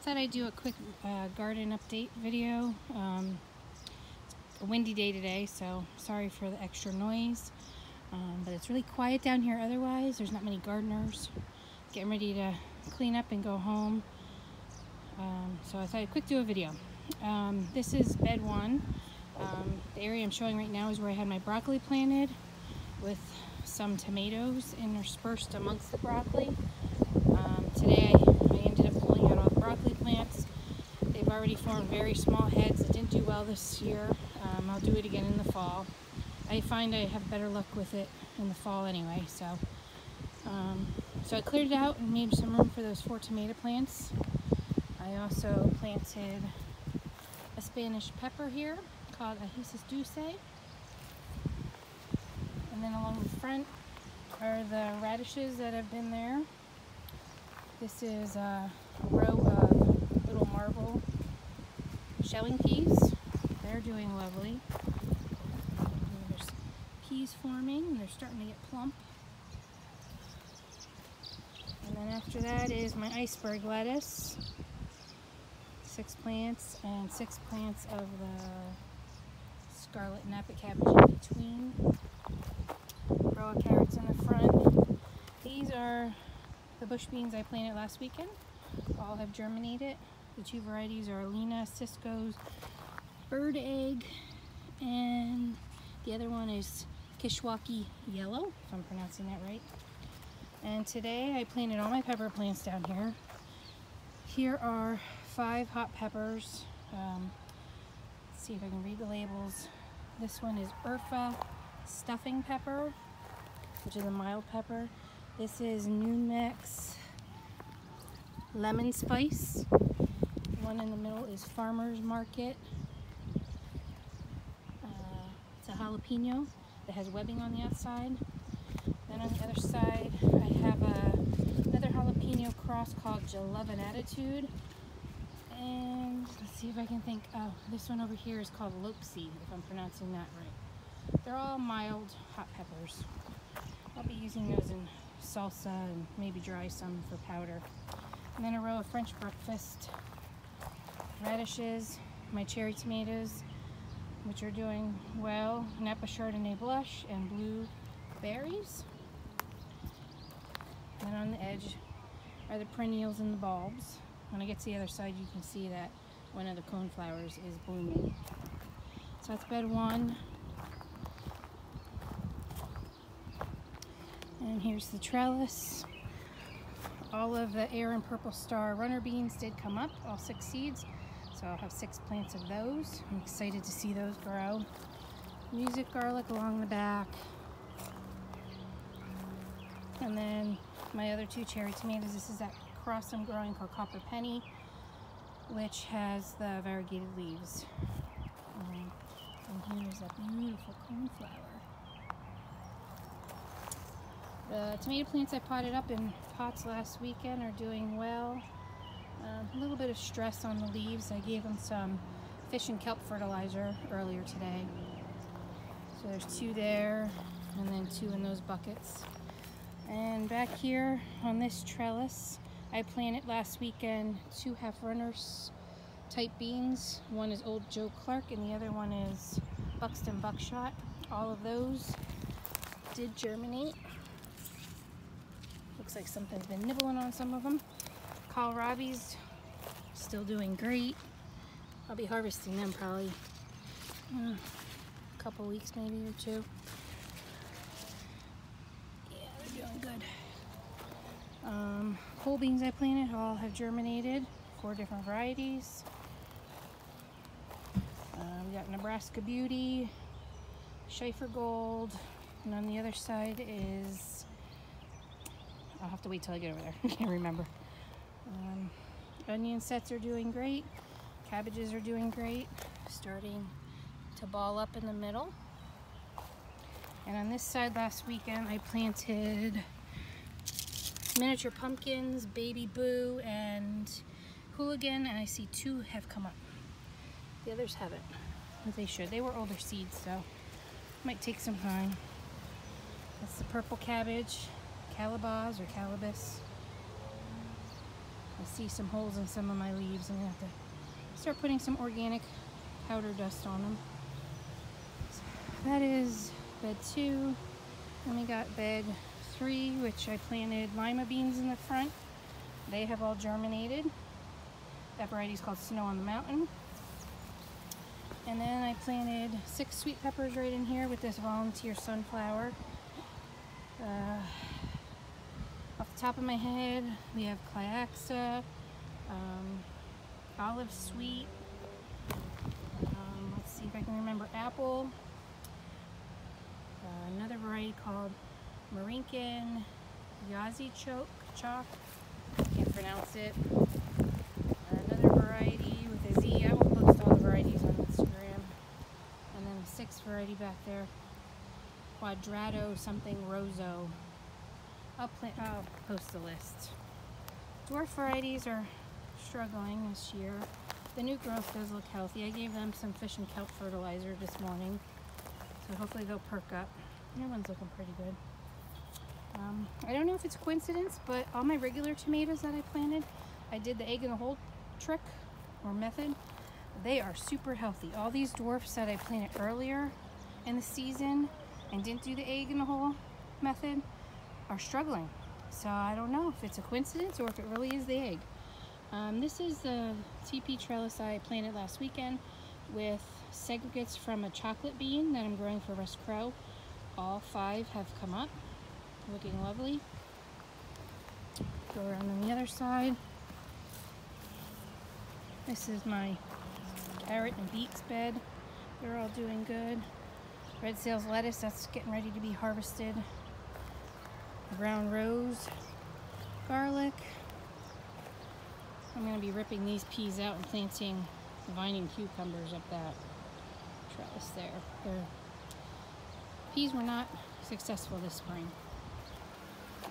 Thought I'd do a quick garden update video. It's a windy day today, so sorry for the extra noise. But it's really quiet down here otherwise. There's not many gardeners. Getting ready to clean up and go home. So I thought I'd quick do a video. This is bed one. The area I'm showing right now is where I had my broccoli planted with some tomatoes interspersed amongst the broccoli. Today I ended up pulling out all the broccoli plants. They've already formed very small heads. It didn't do well this year. I'll do it again in the fall. I find I have better luck with it in the fall anyway. So I cleared it out and made some room for those 4 tomato plants. I also planted a Spanish pepper here called Ajíes Dulce. And then along the front are the radishes that have been there. This is a row of little marble shelling peas. They're doing lovely. There's peas forming and they're starting to get plump. And then after that is my iceberg lettuce. 6 plants and 6 plants of the scarlet napa cabbage in between. Row of carrots in the front. These are the bush beans I planted last weekend. All have germinated. The 2 varieties are Alina Cisco's Bird Egg, and the other one is Kishwaukee Yellow, if I'm pronouncing that right. And today I planted all my pepper plants down here. Here are 5 hot peppers. Let's see if I can read the labels. This one is Urfa Stuffing Pepper, which is a mild pepper. This is Numex Lemon Spice. The one in the middle is Farmer's Market. It's a jalapeno that has webbing on the outside. Then on the other side, I have another jalapeno cross called Jalevin Attitude. And let's see if I can think. Oh, this one over here is called Lopsy, if I'm pronouncing that right. They're all mild hot peppers. I'll be using those in salsa and maybe dry some for powder. And then a row of French breakfast radishes, my cherry tomatoes, which are doing well, Napa Chardonnay blush, and blue berries. And then on the edge are the perennials and the bulbs. When I get to the other side, you can see that one of the coneflowers is blooming. So that's bed one. And here's the trellis. All of the Air and Purple Star runner beans did come up, all 6 seeds. So I'll have 6 plants of those. I'm excited to see those grow. Music garlic along the back. And then my other 2 cherry tomatoes. This is that cross I'm growing called Copper Penny, which has the variegated leaves. And here's a beautiful coneflower. The tomato plants I potted up in pots last weekend are doing well. A little bit of stress on the leaves. I gave them some fish and kelp fertilizer earlier today. So there's 2 there, and then 2 in those buckets. And back here on this trellis, I planted last weekend 2 half-runners type beans. One is Old Joe Clark and the other one is Buxton Buckshot. All of those did germinate. Looks like something's been nibbling on some of them. Kohlrabi's still doing great. I'll be harvesting them probably a couple weeks, maybe, or 2. Yeah, they're doing good. Pole beans I planted all have germinated, 4 different varieties. We got Nebraska Beauty, Schaefer Gold, and on the other side is, I'll have to wait till I get over there. I can't remember. Onion sets are doing great. Cabbages are doing great. Starting to ball up in the middle. And on this side last weekend I planted miniature pumpkins, Baby Boo, and Hooligan, and I see 2 have come up. The others haven't, but they should. They were older seeds, so might take some time. That's the purple cabbage, Calabaz or Calabas. to see some holes in some of my leaves. I'm gonna have to start putting some organic powder dust on them. So that is bed 2. Then we got bed 3, which I planted lima beans in the front. They have all germinated. That variety is called Snow on the Mountain. And then I planted 6 sweet peppers right in here with this volunteer sunflower. Off the top of my head, we have Cyaxa, olive sweet, let's see if I can remember, apple, another variety called Marinkin Yazi Chalk, can't pronounce it, another variety with a Z. I will post all the varieties on Instagram, and then a 6th variety back there, Quadrado something Roso. I'll post the list. Dwarf varieties are struggling this year. The new growth does look healthy. I gave them some fish and kelp fertilizer this morning, so hopefully they'll perk up. New one's looking pretty good. I don't know if it's a coincidence, but all my regular tomatoes that I planted, I did the egg in the hole trick or method. They are super healthy. All these dwarfs that I planted earlier in the season and didn't do the egg in the hole method are struggling. So I don't know if it's a coincidence or if it really is the egg. This is the TP trellis I planted last weekend with segregates from a chocolate bean that I'm growing for Russ Crowe. All 5 have come up, looking lovely. Go around on the other side. This is my carrot and beets bed. They're all doing good. Red Sales lettuce, that's getting ready to be harvested. Brown rose, garlic. I'm going to be ripping these peas out and planting vining cucumbers up that trellis there. Peas were not successful this spring.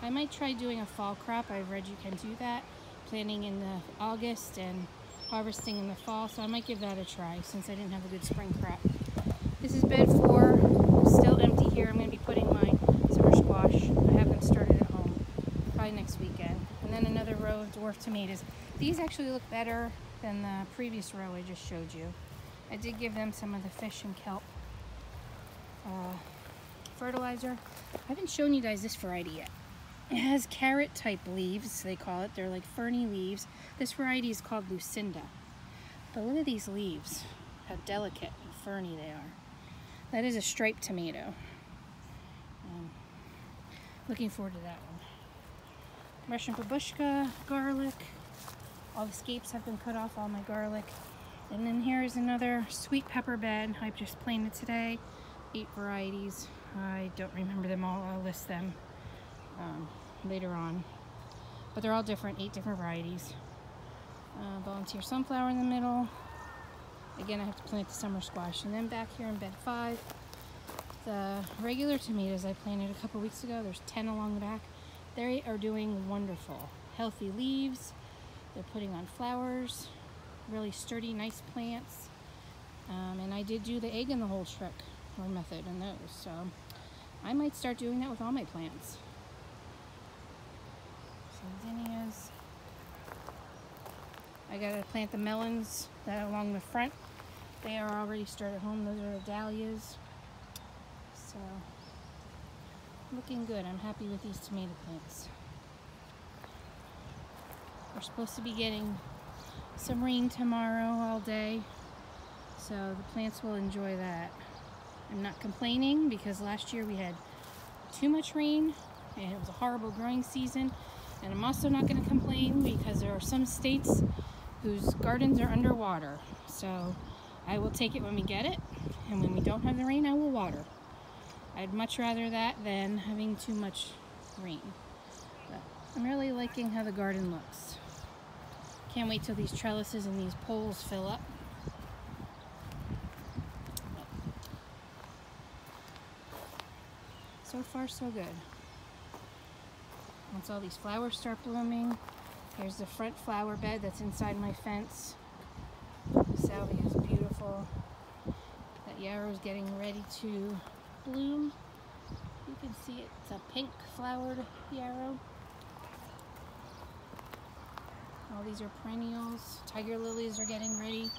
I might try doing a fall crop. I've read you can do that, planting in the August and harvesting in the fall, so I might give that a try since I didn't have a good spring crop. This is bed 4. It's still empty here. I'm going to be putting my summer squash. I have them started at home, probably next weekend. And then another row of dwarf tomatoes. These actually look better than the previous row I just showed you. I did give them some of the fish and kelp fertilizer. I haven't shown you guys this variety yet. It has carrot type leaves, they call it. They're like ferny leaves. This variety is called Lucinda. But look at these leaves, how delicate and ferny they are. That is a striped tomato. Looking forward to that one. Russian babushka, garlic. All the scapes have been cut off, all my garlic. And then here's another sweet pepper bed. I just planted today. 8 varieties. I don't remember them all. I'll list them later on. But they're all different, 8 different varieties. Volunteer sunflower in the middle. Again, I have to plant the summer squash. And then back here in bed 5, the regular tomatoes I planted a couple weeks ago. There's 10 along the back. They are doing wonderful. Healthy leaves. They're putting on flowers. Really sturdy, nice plants. And I did do the egg in the hole trick or method in those. So I might start doing that with all my plants. Some zinnias. I gotta plant the melons that are along the front. They are already started home. Those are the dahlias. So looking good. I'm happy with these tomato plants. We're supposed to be getting some rain tomorrow all day, so the plants will enjoy that. I'm not complaining because last year we had too much rain and it was a horrible growing season, and I'm also not going to complain because there are some states whose gardens are underwater, so I will take it when we get it, and when we don't have the rain I will water. I'd much rather that than having too much rain. But I'm really liking how the garden looks. Can't wait till these trellises and these poles fill up. So far, so good. Once all these flowers start blooming, here's the front flower bed that's inside my fence. Salvia is beautiful. That yarrow is getting ready to bloom. You can see it's a pink flowered yarrow. All these are perennials. Tiger lilies are getting ready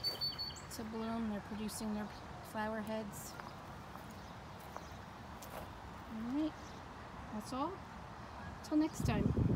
to bloom. They're producing their flower heads. Alright, that's all. Till next time.